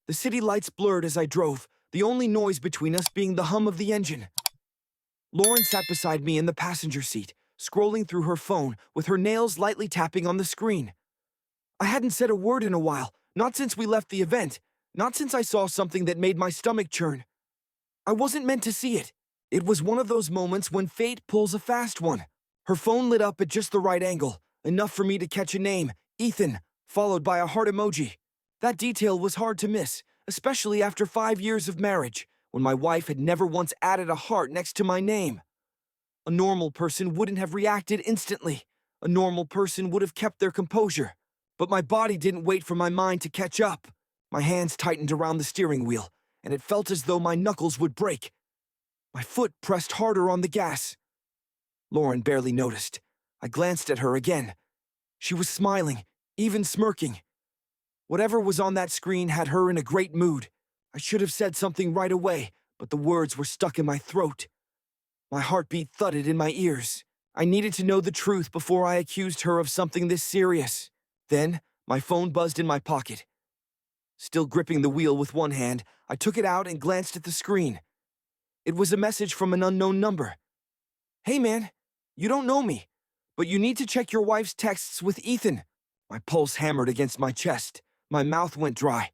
The city lights blurred as I drove, the only noise between us being the hum of the engine. Lauren sat beside me in the passenger seat, scrolling through her phone with her nails lightly tapping on the screen. I hadn't said a word in a while, not since we left the event, not since I saw something that made my stomach churn. I wasn't meant to see it. It was one of those moments when fate pulls a fast one. Her phone lit up at just the right angle, enough for me to catch a name, Ethan, followed by a heart emoji. That detail was hard to miss, especially after 5 years of marriage, when my wife had never once added a heart next to my name. A normal person wouldn't have reacted instantly. A normal person would have kept their composure. But my body didn't wait for my mind to catch up. My hands tightened around the steering wheel, and it felt as though my knuckles would break. My foot pressed harder on the gas. Lauren barely noticed. I glanced at her again. She was smiling, even smirking. Whatever was on that screen had her in a great mood. I should have said something right away, but the words were stuck in my throat. My heartbeat thudded in my ears. I needed to know the truth before I accused her of something this serious. Then, my phone buzzed in my pocket. Still gripping the wheel with one hand, I took it out and glanced at the screen. It was a message from an unknown number. "Hey man, you don't know me, but you need to check your wife's texts with Ethan." My pulse hammered against my chest. My mouth went dry.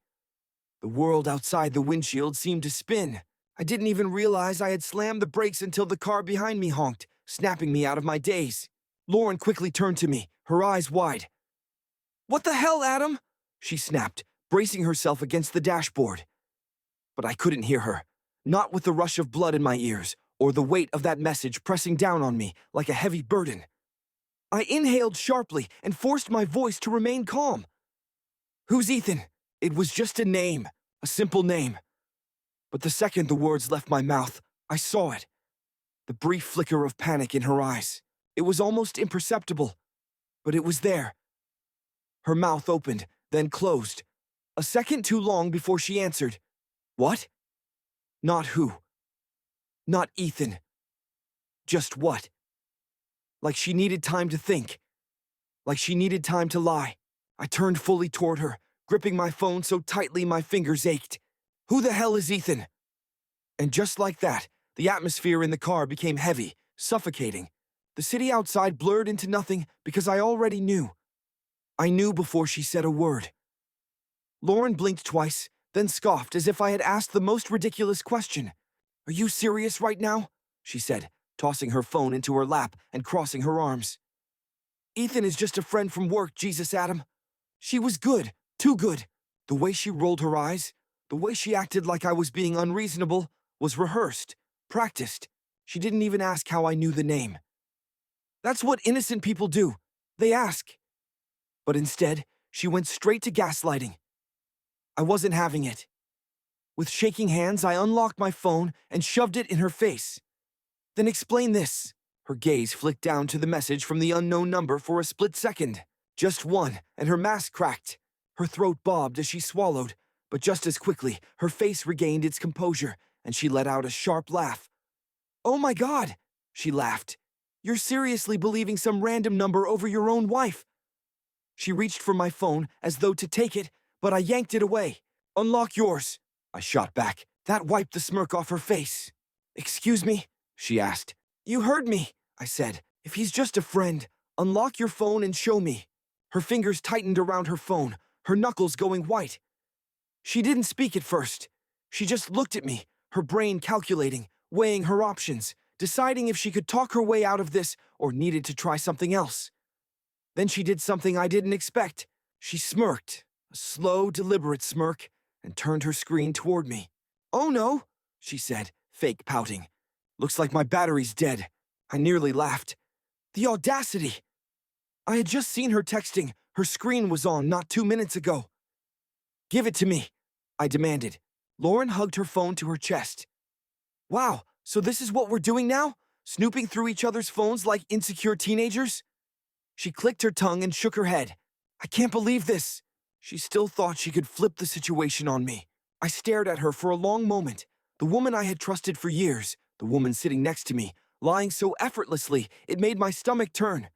The world outside the windshield seemed to spin. I didn't even realize I had slammed the brakes until the car behind me honked, snapping me out of my daze. Lauren quickly turned to me, her eyes wide. "What the hell, Adam?" she snapped, bracing herself against the dashboard. But I couldn't hear her, not with the rush of blood in my ears, or the weight of that message pressing down on me like a heavy burden. I inhaled sharply and forced my voice to remain calm. "Who's Ethan?" It was just a name, a simple name. But the second the words left my mouth, I saw it. The brief flicker of panic in her eyes. It was almost imperceptible, but it was there. Her mouth opened, then closed. A second too long before she answered. "What?" Not who. Not Ethan. Just what? Like she needed time to think. Like she needed time to lie. I turned fully toward her, gripping my phone so tightly my fingers ached. "Who the hell is Ethan?" And just like that, the atmosphere in the car became heavy, suffocating. The city outside blurred into nothing because I already knew. I knew before she said a word. Lauren blinked twice, then scoffed as if I had asked the most ridiculous question. "Are you serious right now?" she said, tossing her phone into her lap and crossing her arms. "Ethan is just a friend from work, Jesus Adam." She was good, too good. The way she rolled her eyes, the way she acted like I was being unreasonable, was rehearsed, practiced. She didn't even ask how I knew the name. That's what innocent people do. They ask. But instead, she went straight to gaslighting. I wasn't having it. With shaking hands, I unlocked my phone and shoved it in her face. "Then explain this." Her gaze flicked down to the message from the unknown number for a split second. Just one, and her mask cracked. Her throat bobbed as she swallowed, but just as quickly, her face regained its composure, and she let out a sharp laugh. "Oh my God," she laughed. "You're seriously believing some random number over your own wife." She reached for my phone as though to take it, but I yanked it away. "Unlock yours," I shot back. That wiped the smirk off her face. "Excuse me?" she asked. "You heard me," I said. "If he's just a friend, unlock your phone and show me." Her fingers tightened around her phone, her knuckles going white. She didn't speak at first. She just looked at me, her brain calculating, weighing her options, deciding if she could talk her way out of this or needed to try something else. Then she did something I didn't expect. She smirked, a slow, deliberate smirk, and turned her screen toward me. "Oh no," she said, fake pouting. "Looks like my battery's dead." I nearly laughed. The audacity! I had just seen her texting. Her screen was on not 2 minutes ago. "Give it to me," I demanded. Lauren hugged her phone to her chest. "Wow, so this is what we're doing now? Snooping through each other's phones like insecure teenagers?" She clicked her tongue and shook her head. "I can't believe this." She still thought she could flip the situation on me. I stared at her for a long moment. The woman I had trusted for years, the woman sitting next to me, lying so effortlessly it made my stomach turn.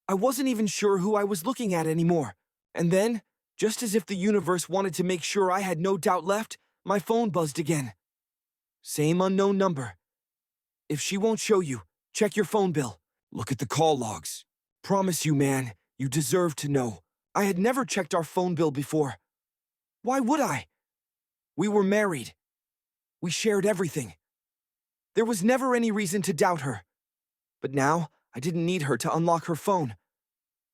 I wasn't even sure who I was looking at anymore. And then, Just as if the universe wanted to make sure I had no doubt left, my phone buzzed again. Same unknown number. If she won't show you, check your phone bill. Look at the call logs. Promise you, man, you deserve to know. I had never checked our phone bill before. Why would I? We were married. We shared everything. There was never any reason to doubt her. But now, I didn't need her to unlock her phone.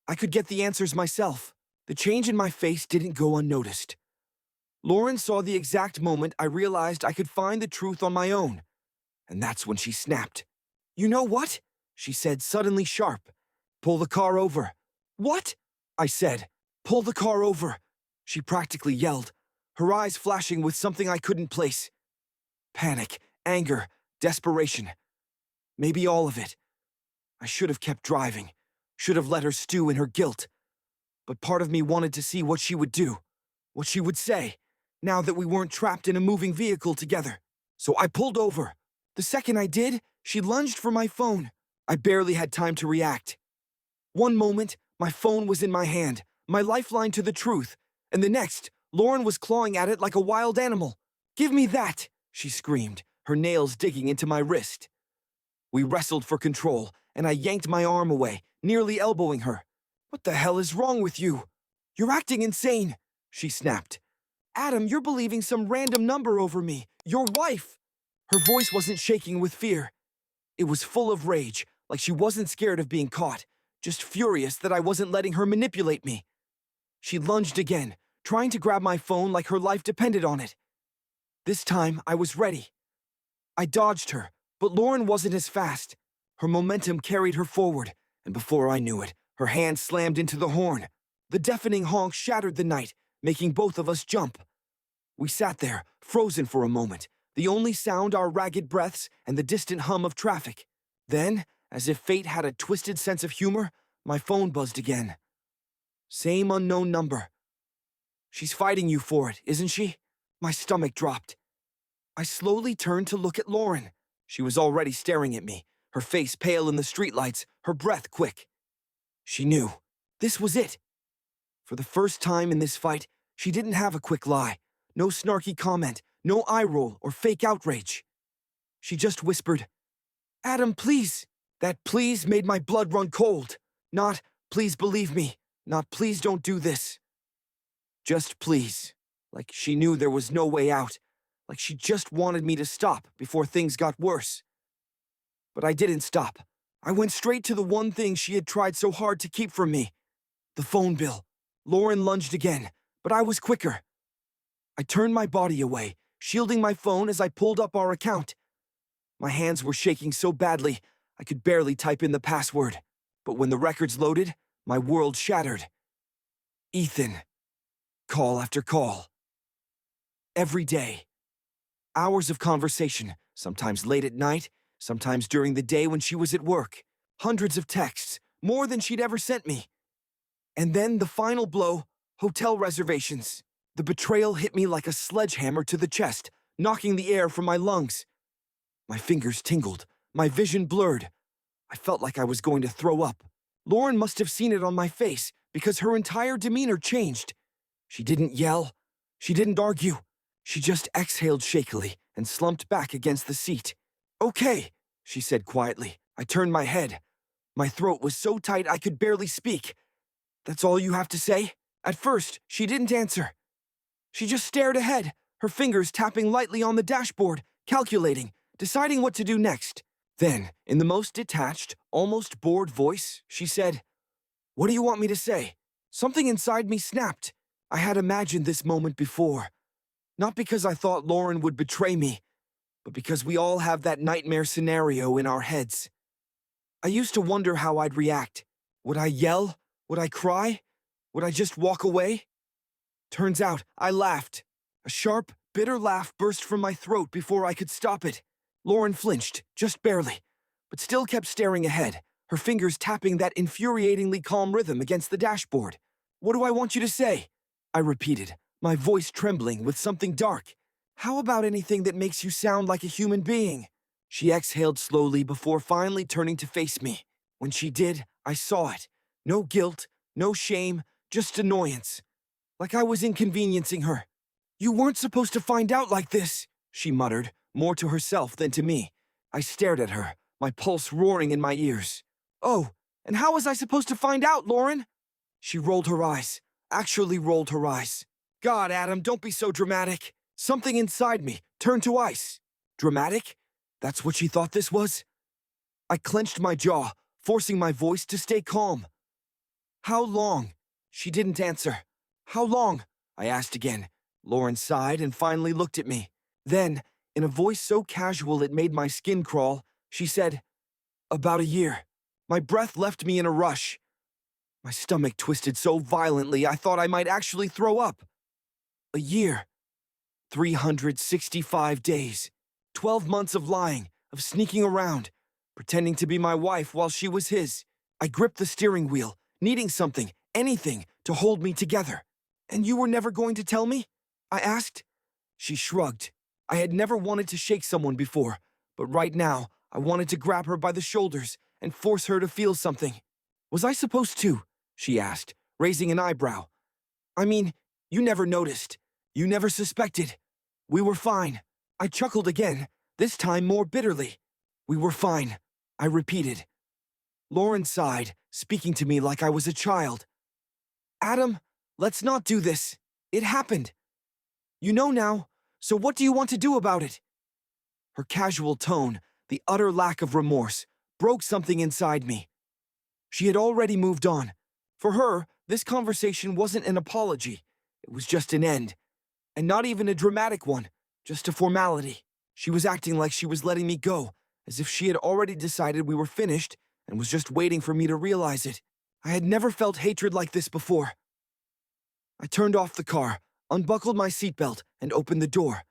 I could get the answers myself. The change in my face didn't go unnoticed. Lauren saw the exact moment I realized I could find the truth on my own. And that's when she snapped. You know what? She said, suddenly sharp. Pull the car over. What? I said. Pull the car over. She practically yelled, her eyes flashing with something I couldn't place. Panic, anger, desperation. Maybe all of it. I should have kept driving, should have let her stew in her guilt. But part of me wanted to see what she would do, what she would say, now that we weren't trapped in a moving vehicle together. So I pulled over. The second I did, she lunged for my phone. I barely had time to react. One moment, my phone was in my hand, my lifeline to the truth, and the next, Lauren was clawing at it like a wild animal. Give me that, she screamed, her nails digging into my wrist. We wrestled for control, and I yanked my arm away, nearly elbowing her. What the hell is wrong with you? You're acting insane, she snapped. Adam, you're believing some random number over me, your wife. Her voice wasn't shaking with fear. It was full of rage, like she wasn't scared of being caught, just furious that I wasn't letting her manipulate me. She lunged again, trying to grab my phone like her life depended on it. This time, I was ready. I dodged her, but Lauren wasn't as fast. Her momentum carried her forward, and before I knew it, her hand slammed into the horn. The deafening honk shattered the night, making both of us jump. We sat there, frozen for a moment, the only sound our ragged breaths and the distant hum of traffic. Then, as if fate had a twisted sense of humor, my phone buzzed again. Same unknown number. She's fighting you for it, isn't she? My stomach dropped. I slowly turned to look at Lauren. She was already staring at me, her face pale in the streetlights, her breath quick. She knew. This was it. For the first time in this fight, she didn't have a quick lie. No snarky comment, no eye roll or fake outrage. She just whispered, Adam, please. That please made my blood run cold. Not, please believe me. Not, please don't do this. Just please. Like she knew there was no way out. Like she just wanted me to stop before things got worse. But I didn't stop. I went straight to the one thing she had tried so hard to keep from me. The phone bill. Lauren lunged again, but I was quicker. I turned my body away, shielding my phone as I pulled up our account. My hands were shaking so badly, I could barely type in the password. But when the records loaded, my world shattered. Ethan. Call after call. Every day. Hours of conversation, sometimes late at night, sometimes during the day when she was at work. Hundreds of texts, more than she'd ever sent me. And then the final blow, hotel reservations. The betrayal hit me like a sledgehammer to the chest, knocking the air from my lungs. My fingers tingled, my vision blurred. I felt like I was going to throw up. Lauren must have seen it on my face, because her entire demeanor changed. She didn't yell. She didn't argue. She just exhaled shakily and slumped back against the seat. Okay, she said quietly. I turned my head. My throat was so tight I could barely speak. That's all you have to say? At first, she didn't answer. She just stared ahead, her fingers tapping lightly on the dashboard, calculating, deciding what to do next. Then, in the most detached, almost bored voice, she said, What do you want me to say? Something inside me snapped. I had imagined this moment before. Not because I thought Lauren would betray me, but because we all have that nightmare scenario in our heads. I used to wonder how I'd react. Would I yell? Would I cry? Would I just walk away? Turns out, I laughed. A sharp, bitter laugh burst from my throat before I could stop it. Lauren flinched, just barely, but still kept staring ahead, her fingers tapping that infuriatingly calm rhythm against the dashboard. What do I want you to say? I repeated, my voice trembling with something dark. How about anything that makes you sound like a human being? She exhaled slowly before finally turning to face me. When she did, I saw it. No guilt, no shame, just annoyance. like I was inconveniencing her. You weren't supposed to find out like this, she muttered, more to herself than to me. I stared at her, my pulse roaring in my ears. Oh, and how was I supposed to find out, Lauren? She rolled her eyes, actually rolled her eyes. God, Adam, don't be so dramatic. Something inside me turned to ice. Dramatic? That's what she thought this was? I clenched my jaw, forcing my voice to stay calm. How long? She didn't answer. How long? I asked again. Lauren sighed and finally looked at me. Then, in a voice so casual it made my skin crawl, she said, "About a year." My breath left me in a rush. My stomach twisted so violently I thought I might actually throw up. A year. 365 days. 12 months of lying, of sneaking around, pretending to be my wife while she was his. I gripped the steering wheel, needing something, anything, to hold me together. And you were never going to tell me? I asked. She shrugged. I had never wanted to shake someone before, but right now, I wanted to grab her by the shoulders and force her to feel something. Was I supposed to? She asked, raising an eyebrow. I mean, you never noticed. You never suspected. We were fine. I chuckled again, this time more bitterly. We were fine, I repeated. Lauren sighed, speaking to me like I was a child. Adam, let's not do this. It happened. You know now, so what do you want to do about it? Her casual tone, the utter lack of remorse, broke something inside me. She had already moved on. For her, this conversation wasn't an apology. It was just an end. And not even a dramatic one, just a formality. She was acting like she was letting me go, as if she had already decided we were finished and was just waiting for me to realize it. I had never felt hatred like this before. I turned off the car, unbuckled my seatbelt, and opened the door.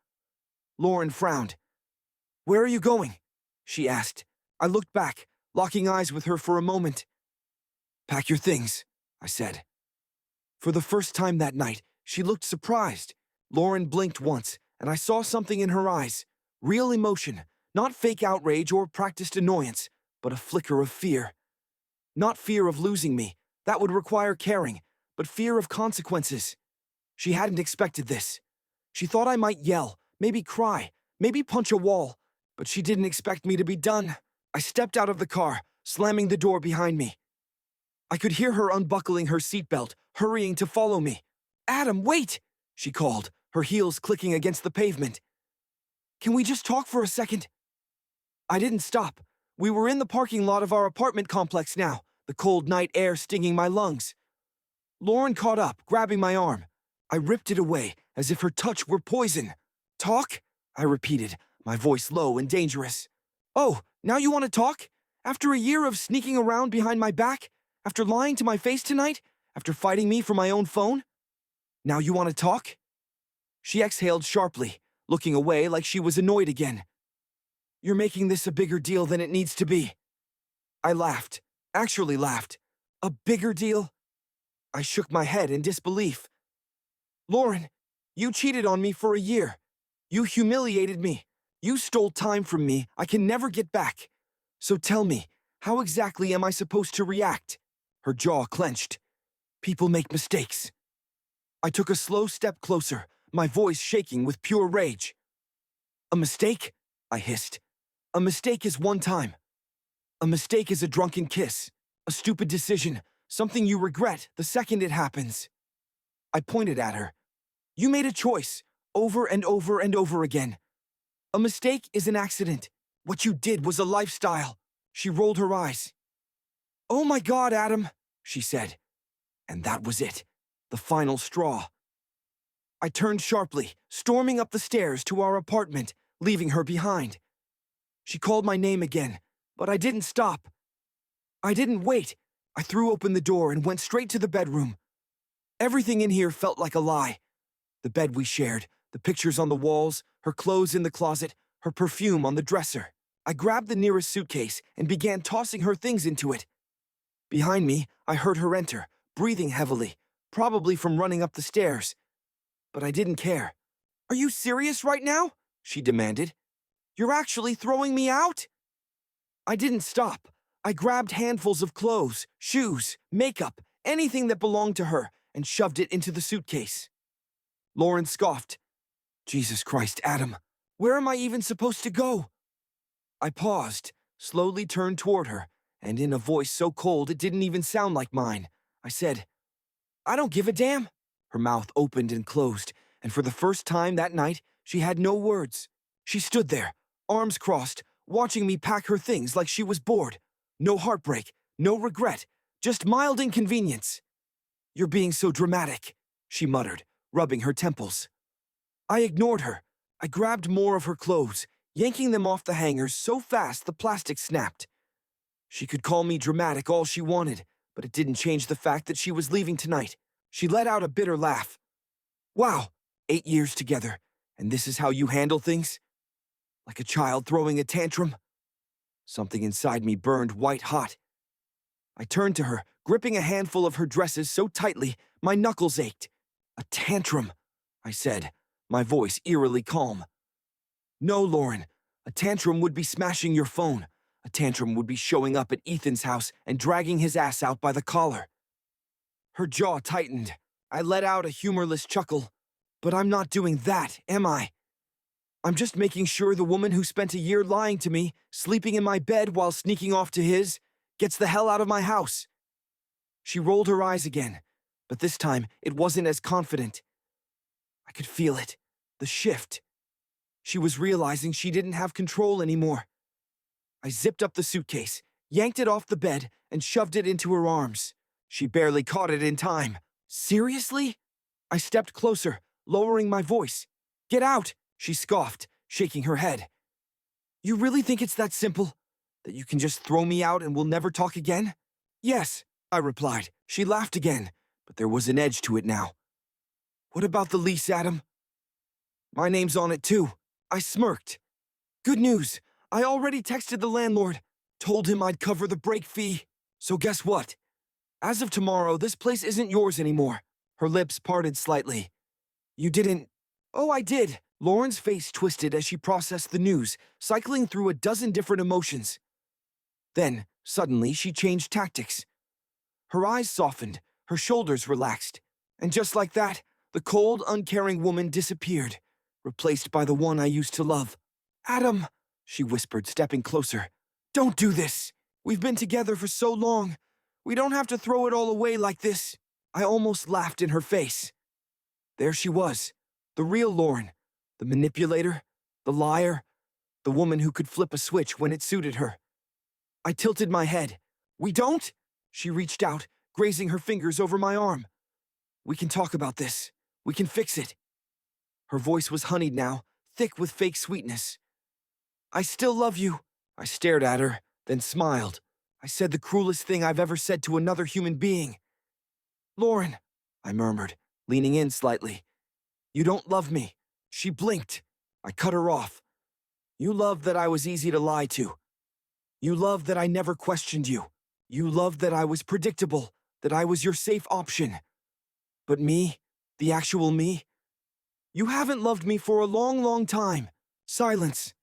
Lauren frowned. Where are you going? She asked. I looked back, locking eyes with her for a moment. Pack your things, I said. For the first time that night, she looked surprised. Lauren blinked once, and I saw something in her eyes. Real emotion, not fake outrage or practiced annoyance, but a flicker of fear. Not fear of losing me, that would require caring, but fear of consequences. She hadn't expected this. She thought I might yell, maybe cry, maybe punch a wall, but she didn't expect me to be done. I stepped out of the car, slamming the door behind me. I could hear her unbuckling her seatbelt, hurrying to follow me. Adam, wait! She called, her heels clicking against the pavement. Can we just talk for a second? I didn't stop. We were in the parking lot of our apartment complex now, the cold night air stinging my lungs. Lauren caught up, grabbing my arm. I ripped it away, as if her touch were poison. Talk? I repeated, my voice low and dangerous. Oh, now you want to talk? After a year of sneaking around behind my back? After lying to my face tonight? After fighting me for my own phone? Now you want to talk? She exhaled sharply, looking away like she was annoyed again. You're making this a bigger deal than it needs to be. I laughed, actually laughed. A bigger deal? I shook my head in disbelief. Lauren, you cheated on me for a year. You humiliated me. You stole time from me I can never get back. So tell me, how exactly am I supposed to react? Her jaw clenched. People make mistakes. I took a slow step closer, my voice shaking with pure rage. A mistake? I hissed. A mistake is one time. A mistake is a drunken kiss, a stupid decision, something you regret the second it happens. I pointed at her. You made a choice, over and over and over again. A mistake is an accident. What you did was a lifestyle. She rolled her eyes. Oh my God, Adam, she said. And that was it, the final straw. I turned sharply, storming up the stairs to our apartment, leaving her behind. She called my name again, but I didn't stop. I didn't wait. I threw open the door and went straight to the bedroom. Everything in here felt like a lie. The bed we shared, the pictures on the walls, her clothes in the closet, her perfume on the dresser. I grabbed the nearest suitcase and began tossing her things into it. Behind me, I heard her enter, breathing heavily, probably from running up the stairs. But I didn't care. Are you serious right now? She demanded. You're actually throwing me out? I didn't stop. I grabbed handfuls of clothes, shoes, makeup, anything that belonged to her, and shoved it into the suitcase. Lauren scoffed. Jesus Christ, Adam, where am I even supposed to go? I paused, slowly turned toward her, and in a voice so cold it didn't even sound like mine, I said, I don't give a damn. Her mouth opened and closed, and for the first time that night, she had no words. She stood there, arms crossed, watching me pack her things like she was bored. No heartbreak, no regret, just mild inconvenience. You're being so dramatic, she muttered, rubbing her temples. I ignored her. I grabbed more of her clothes, yanking them off the hangers so fast the plastic snapped. She could call me dramatic all she wanted, but it didn't change the fact that she was leaving tonight. She let out a bitter laugh. Wow, 8 years together, and this is how you handle things? Like a child throwing a tantrum? Something inside me burned white hot. I turned to her, gripping a handful of her dresses so tightly my knuckles ached. A tantrum, I said, my voice eerily calm. No, Lauren, a tantrum would be smashing your phone. A tantrum would be showing up at Ethan's house and dragging his ass out by the collar. Her jaw tightened. I let out a humorless chuckle. But I'm not doing that, am I? I'm just making sure the woman who spent a year lying to me, sleeping in my bed while sneaking off to his, gets the hell out of my house. She rolled her eyes again, but this time it wasn't as confident. I could feel it, the shift. She was realizing she didn't have control anymore. I zipped up the suitcase, yanked it off the bed, and shoved it into her arms. She barely caught it in time. Seriously? I stepped closer, lowering my voice. Get out, she scoffed, shaking her head. You really think it's that simple? That you can just throw me out and we'll never talk again? Yes, I replied. She laughed again, but there was an edge to it now. What about the lease, Adam? My name's on it too. I smirked. Good news. I already texted the landlord. Told him I'd cover the break fee. So guess what? As of tomorrow, this place isn't yours anymore. Her lips parted slightly. You didn't... Oh, I did. Lauren's face twisted as she processed the news, cycling through a dozen different emotions. Then, suddenly, she changed tactics. Her eyes softened, her shoulders relaxed, and just like that, the cold, uncaring woman disappeared, replaced by the one I used to love. Adam, she whispered, stepping closer. Don't do this. We've been together for so long. We don't have to throw it all away like this. I almost laughed in her face. There she was, the real Lauren, the manipulator, the liar, the woman who could flip a switch when it suited her. I tilted my head. We don't? She reached out, grazing her fingers over my arm. We can talk about this. We can fix it. Her voice was honeyed now, thick with fake sweetness. I still love you. I stared at her, then smiled. I said the cruelest thing I've ever said to another human being. Lauren, I murmured, leaning in slightly. You don't love me. She blinked. I cut her off. You loved that I was easy to lie to. You loved that I never questioned you. You loved that I was predictable, that I was your safe option. But me, the actual me, you haven't loved me for a long, long time. Silence.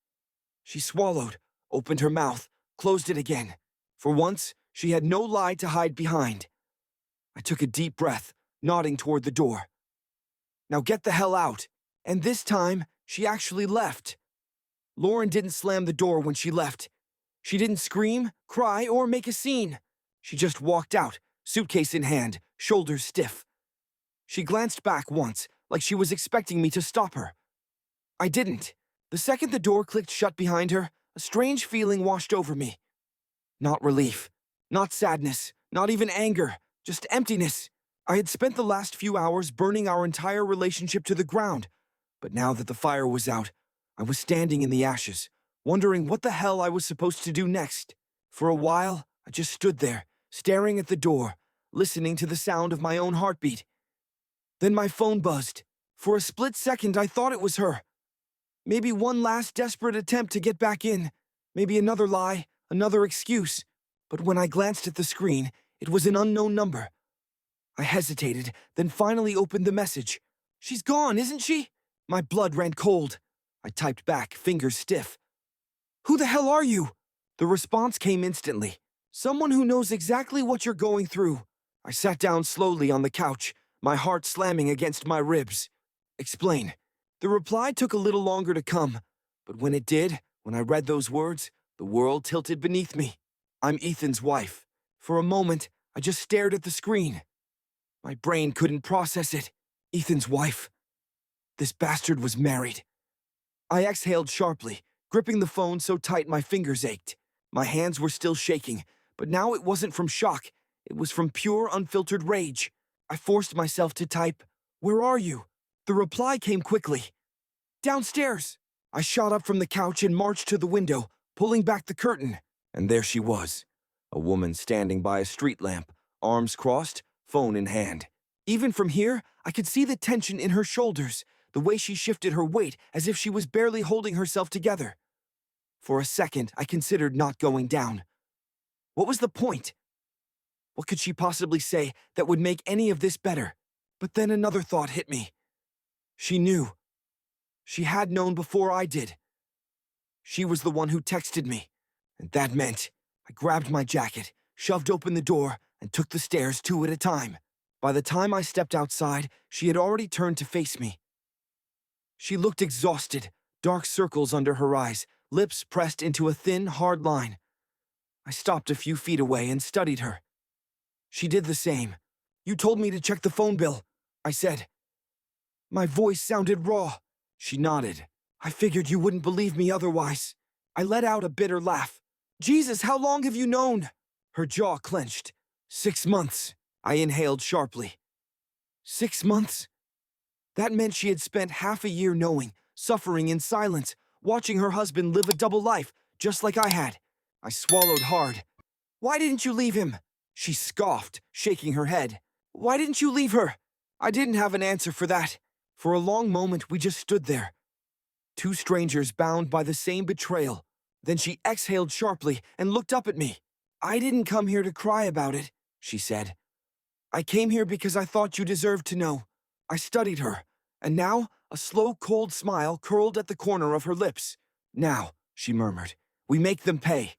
She swallowed, opened her mouth, closed it again. For once, she had no lie to hide behind. I took a deep breath, nodding toward the door. Now get the hell out. And this time, she actually left. Lauren didn't slam the door when she left. She didn't scream, cry, or make a scene. She just walked out, suitcase in hand, shoulders stiff. She glanced back once, like she was expecting me to stop her. I didn't. The second the door clicked shut behind her, a strange feeling washed over me. Not relief, not sadness, not even anger, just emptiness. I had spent the last few hours burning our entire relationship to the ground, but now that the fire was out, I was standing in the ashes, wondering what the hell I was supposed to do next. For a while, I just stood there, staring at the door, listening to the sound of my own heartbeat. Then my phone buzzed. For a split second, I thought it was her. Maybe one last desperate attempt to get back in. Maybe another lie, another excuse. But when I glanced at the screen, it was an unknown number. I hesitated, then finally opened the message. She's gone, isn't she? My blood ran cold. I typed back, fingers stiff. Who the hell are you? The response came instantly. Someone who knows exactly what you're going through. I sat down slowly on the couch, my heart slamming against my ribs. Explain. The reply took a little longer to come, but when it did, when I read those words, the world tilted beneath me. I'm Ethan's wife. For a moment, I just stared at the screen. My brain couldn't process it. Ethan's wife. This bastard was married. I exhaled sharply, gripping the phone so tight my fingers ached. My hands were still shaking, but now it wasn't from shock. It was from pure, unfiltered rage. I forced myself to type, "Where are you?" The reply came quickly. "Downstairs." I shot up from the couch and marched to the window, pulling back the curtain. And there she was, a woman standing by a street lamp, arms crossed, phone in hand. Even from here, I could see the tension in her shoulders, the way she shifted her weight as if she was barely holding herself together. For a second, I considered not going down. What was the point? What could she possibly say that would make any of this better? But then another thought hit me. She knew. She had known before I did. She was the one who texted me, and that meant I grabbed my jacket, shoved open the door, and took the stairs 2 at a time. By the time I stepped outside, she had already turned to face me. She looked exhausted, dark circles under her eyes, lips pressed into a thin, hard line. I stopped a few feet away and studied her. She did the same. "You told me to check the phone bill," I said. My voice sounded raw. She nodded. "I figured you wouldn't believe me otherwise." I let out a bitter laugh. "Jesus, how long have you known?" Her jaw clenched. 6 months. I inhaled sharply. 6 months? That meant she had spent half a year knowing, suffering in silence, watching her husband live a double life, just like I had. I swallowed hard. "Why didn't you leave him?" She scoffed, shaking her head. "Why didn't you leave her?" I didn't have an answer for that. For a long moment, we just stood there. Two strangers bound by the same betrayal. Then she exhaled sharply and looked up at me. "I didn't come here to cry about it," she said. "I came here because I thought you deserved to know." I studied her, and now a slow, cold smile curled at the corner of her lips. "Now," she murmured, "we make them pay."